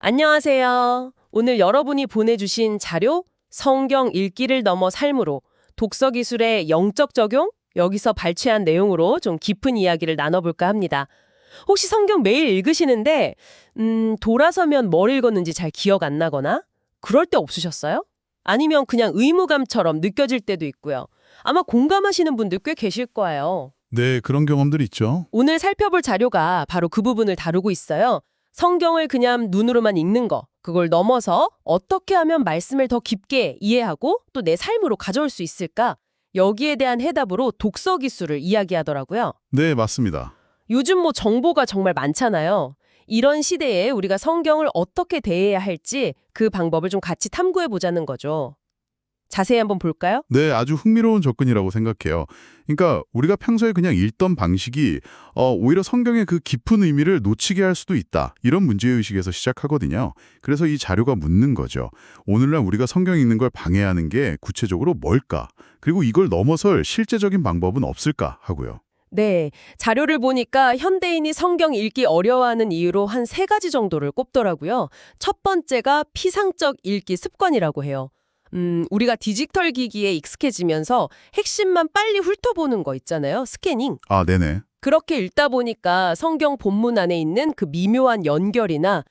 안녕하세요. 오늘 여러분이 보내주신 자료, 성경 읽기를 넘어 삶으로 독서 기술의 영적 적용? 여기서 발췌한 내용으로 좀 깊은 이야기를 나눠볼까 합니다. 혹시 성경 매일 읽으시는데, 돌아서면 뭘 읽었는지 잘 기억 안 나거나? 그럴 때 없으셨어요? 아니면 그냥 의무감처럼 느껴질 때도 있고요. 아마 공감하시는 분들 꽤 계실 거예요. 네, 그런 경험들 있죠. 오늘 살펴볼 자료가 바로 그 부분을 다루고 있어요. 성경을 그냥 눈으로만 읽는 거, 그걸 넘어서 어떻게 하면 말씀을 더 깊게 이해하고 또 내 삶으로 가져올 수 있을까? 여기에 대한 해답으로 독서 기술을 이야기하더라고요. 네, 맞습니다. 요즘 정보가 정말 많잖아요. 이런 시대에 우리가 성경을 어떻게 대해야 할지 그 방법을 좀 같이 탐구해 보자는 거죠. 자세히 한번 볼까요? 네, 아주 흥미로운 접근이라고 생각해요. 그러니까 우리가 평소에 그냥 읽던 방식이 오히려 성경의 그 깊은 의미를 놓치게 할 수도 있다. 이런 문제의식에서 시작하거든요. 그래서 이 자료가 묻는 거죠. 오늘날 우리가 성경 읽는 걸 방해하는 게 구체적으로 뭘까? 그리고 이걸 넘어설 실제적인 방법은 없을까? 하고요. 네, 자료를 보니까 현대인이 성경 읽기 어려워하는 이유로 한 3가지 정도를 꼽더라고요. 첫 번째가 피상적 읽기 습관이라고 해요. 우리가 디지털 기기에 익숙해지면서 핵심만 빨리 훑어보는 거 있잖아요. 스캐닝. 아, 네네. 그렇게 읽다 보니까 성경 본문 안에 있는 그 미묘한 연결이나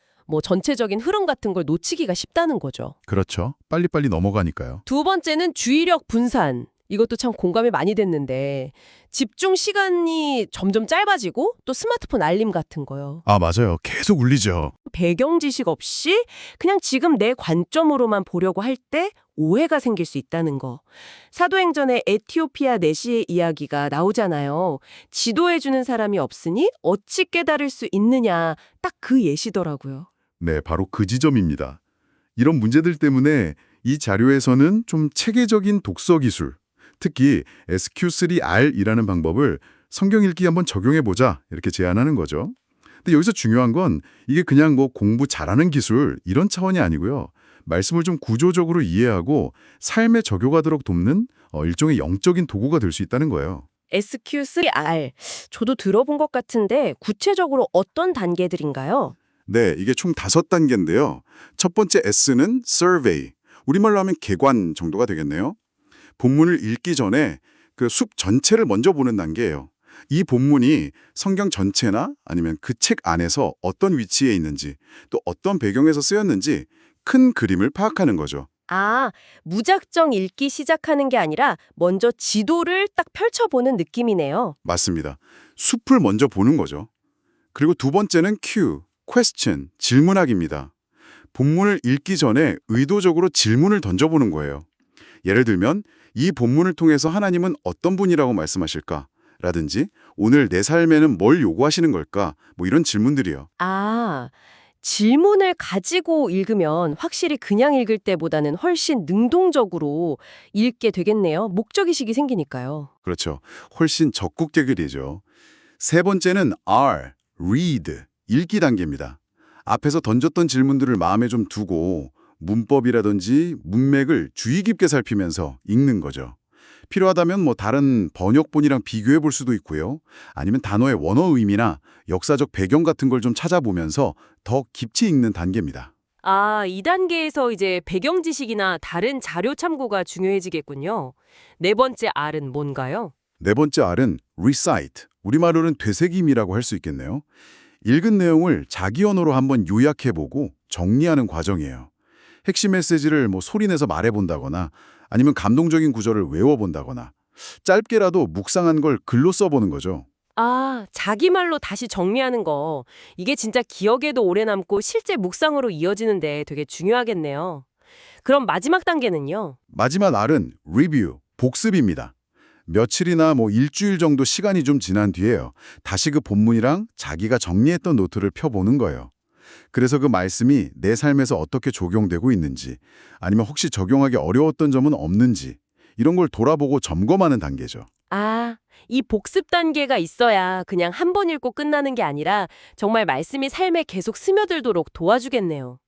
전체적인 흐름 같은 걸 놓치기가 쉽다는 거죠. 그렇죠. 빨리빨리 넘어가니까요. 두 번째는 주의력 분산. 이것도 참 공감이 많이 됐는데 집중 시간이 점점 짧아지고 또 스마트폰 알림 같은 거요. 아, 맞아요. 계속 울리죠. 배경 지식 없이 그냥 지금 내 관점으로만 보려고 할 때 오해가 생길 수 있다는 거. 사도행전에 에티오피아 내시의 이야기가 나오잖아요. 지도해주는 사람이 없으니 어찌 깨달을 수 있느냐. 딱 그 예시더라고요. 네, 바로 그 지점입니다. 이런 문제들 때문에 이 자료에서는 좀 체계적인 독서 기술, 특히 SQ3R이라는 방법을 성경 읽기 한번 적용해보자 이렇게 제안하는 거죠. 근데 여기서 중요한 건 이게 그냥 공부 잘하는 기술 이런 차원이 아니고요. 말씀을 좀 구조적으로 이해하고 삶에 적용하도록 돕는 일종의 영적인 도구가 될 수 있다는 거예요. SQ3R. 저도 들어본 것 같은데 구체적으로 어떤 단계들인가요? 네, 이게 총 5단계인데요. 첫 번째 S는 survey, 우리말로 하면 개관 정도가 되겠네요. 본문을 읽기 전에 그 숲 전체를 먼저 보는 단계예요. 이 본문이 성경 전체나 아니면 그 책 안에서 어떤 위치에 있는지 또 어떤 배경에서 쓰였는지 큰 그림을 파악하는 거죠. 아, 무작정 읽기 시작하는 게 아니라 먼저 지도를 딱 펼쳐보는 느낌이네요. 맞습니다. 숲을 먼저 보는 거죠. 그리고 두 번째는 Q, question, 질문하기입니다. 본문을 읽기 전에 의도적으로 질문을 던져보는 거예요. 예를 들면 이 본문을 통해서 하나님은 어떤 분이라고 말씀하실까? 라든지 오늘 내 삶에는 뭘 요구하시는 걸까? 이런 질문들이요. 아, 질문을 가지고 읽으면 확실히 그냥 읽을 때보다는 훨씬 능동적으로 읽게 되겠네요. 목적의식이 생기니까요. 그렇죠. 훨씬 적극적이죠. 세 번째는 R, read, 읽기 단계입니다. 앞에서 던졌던 질문들을 마음에 좀 두고 문법이라든지 문맥을 주의 깊게 살피면서 읽는 거죠. 필요하다면 다른 번역본이랑 비교해 볼 수도 있고요. 아니면 단어의 원어 의미나 역사적 배경 같은 걸 좀 찾아보면서 더 깊이 읽는 단계입니다. 아, 2단계에서 이제 배경 지식이나 다른 자료 참고가 중요해지겠군요. 네 번째 R은 뭔가요? 네 번째 R은 recite, 우리말로는 되새김이라고 할 수 있겠네요. 읽은 내용을 자기 언어로 한번 요약해보고 정리하는 과정이에요. 핵심 메시지를 소리내서 말해본다거나 아니면 감동적인 구절을 외워본다거나 짧게라도 묵상한 걸 글로 써보는 거죠. 아, 자기 말로 다시 정리하는 거. 이게 진짜 기억에도 오래 남고 실제 묵상으로 이어지는데 되게 중요하겠네요. 그럼 마지막 단계는요? 마지막 R은 review, 복습입니다. 며칠이나 일주일 정도 시간이 좀 지난 뒤에요. 다시 그 본문이랑 자기가 정리했던 노트를 펴보는 거예요. 그래서 그 말씀이 내 삶에서 어떻게 적용되고 있는지 아니면 혹시 적용하기 어려웠던 점은 없는지 이런 걸 돌아보고 점검하는 단계죠. 아, 이 복습 단계가 있어야 그냥 한 번 읽고 끝나는 게 아니라 정말 말씀이 삶에 계속 스며들도록 도와주겠네요.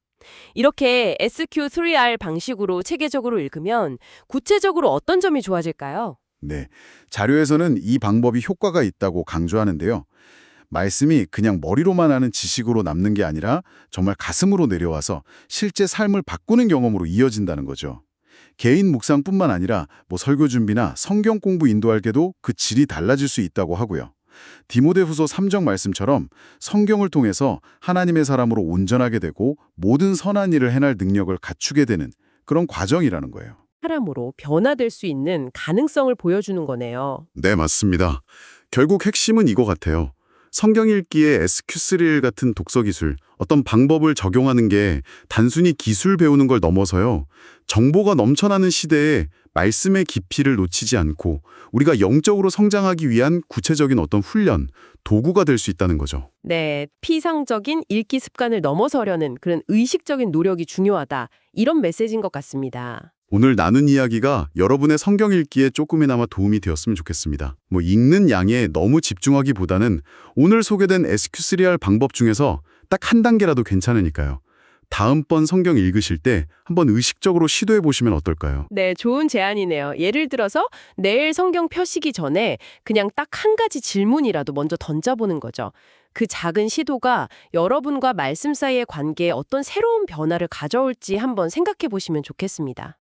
이렇게 SQ3R 방식으로 체계적으로 읽으면 구체적으로 어떤 점이 좋아질까요? 네, 자료에서는 이 방법이 효과가 있다고 강조하는데요. 말씀이 그냥 머리로만 하는 지식으로 남는 게 아니라 정말 가슴으로 내려와서 실제 삶을 바꾸는 경험으로 이어진다는 거죠. 개인 묵상뿐만 아니라 설교 준비나 성경 공부 인도할 때도 그 질이 달라질 수 있다고 하고요. 디모데후서 3장 말씀처럼 성경을 통해서 하나님의 사람으로 온전하게 되고 모든 선한 일을 해낼 능력을 갖추게 되는 그런 과정이라는 거예요. 사람으로 변화될 수 있는 가능성을 보여주는 거네요. 네, 맞습니다. 결국 핵심은 이거 같아요. 성경 읽기에 SQ3일 같은 독서 기술, 어떤 방법을 적용하는 게 단순히 기술 배우는 걸 넘어서요. 정보가 넘쳐나는 시대에 말씀의 깊이를 놓치지 않고 우리가 영적으로 성장하기 위한 구체적인 어떤 훈련, 도구가 될 수 있다는 거죠. 네, 피상적인 읽기 습관을 넘어서려는 그런 의식적인 노력이 중요하다. 이런 메시지인 것 같습니다. 오늘 나눈 이야기가 여러분의 성경 읽기에 조금이나마 도움이 되었으면 좋겠습니다. 읽는 양에 너무 집중하기보다는 오늘 소개된 SQ3R 방법 중에서 딱 한 단계라도 괜찮으니까요. 다음번 성경 읽으실 때 한번 의식적으로 시도해 보시면 어떨까요? 네, 좋은 제안이네요. 예를 들어서 내일 성경 펴시기 전에 그냥 딱 한 가지 질문이라도 먼저 던져보는 거죠. 그 작은 시도가 여러분과 말씀 사이의 관계에 어떤 새로운 변화를 가져올지 한번 생각해 보시면 좋겠습니다.